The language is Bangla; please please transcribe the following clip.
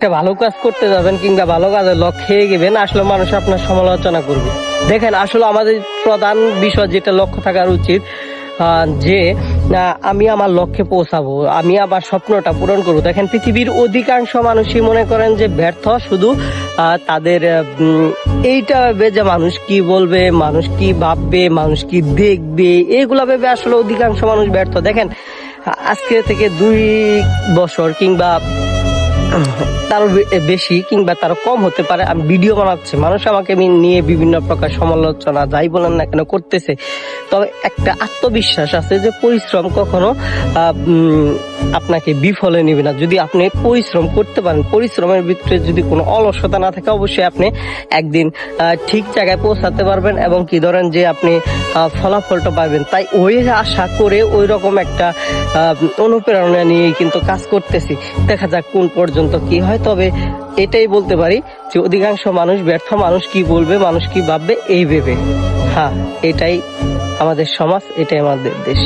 একটা ভালো কাজ করতে যাবেন কিংবা ভালো কাজের লক্ষ্যে গেবেন, আসলে মানুষ আপনার সমালোচনা করবে। দেখেন, আসলে আমাদের প্রধান বিষয় যেটা লক্ষ্য থাকার উচিত, যে আমি আমার লক্ষ্যে পৌঁছাবো, আমি আমার স্বপ্নটা পূরণ করবো। দেখেন, পৃথিবীর অধিকাংশ মানুষই মনে করেন যে ব্যর্থ, শুধু তাদের এইটা ভেবে যে মানুষ কি বলবে, মানুষ কি ভাববে, মানুষ কি দেখবে, এইগুলা ভেবে আসলে অধিকাংশ মানুষ ব্যর্থ। দেখেন, আজকে থেকে 2 বছর কিংবা তারও বেশি কিংবা তারও কম হতে পারে আমি ভিডিও বানাচ্ছি, মানুষ আমাকে নিয়ে বিভিন্ন প্রকার সমালোচনা যাই বলেন না কেন করতেছে। তবে একটা আত্মবিশ্বাস আছে যে পরিশ্রম কখনো আপনাকে বিফলে নিবে না। যদি আপনি পরিশ্রম করতে পারেন, পরিশ্রমের ভিতরে যদি কোনো অলসতা না থাকে, অবশ্যই আপনি একদিন ঠিক জায়গায় পৌঁছাতে পারবেন এবং কি ধরেন যে আপনি ফলাফলটা পাবেন। তাই ওই আশা করে ওই রকম একটা অনুপ্রেরণা নিয়ে কিন্তু কাজ করতেছি। দেখা যাক কোন পর্যন্ত কি হয়। তবে এটাই বলতে পারি যে অধিকাংশ মানুষ ব্যর্থ, মানুষ কি বলবে, মানুষ কি ভাববে এই ভেবে। হ্যাঁ, এটাই আমাদের সমাজ, এটাই আমাদের দেশ।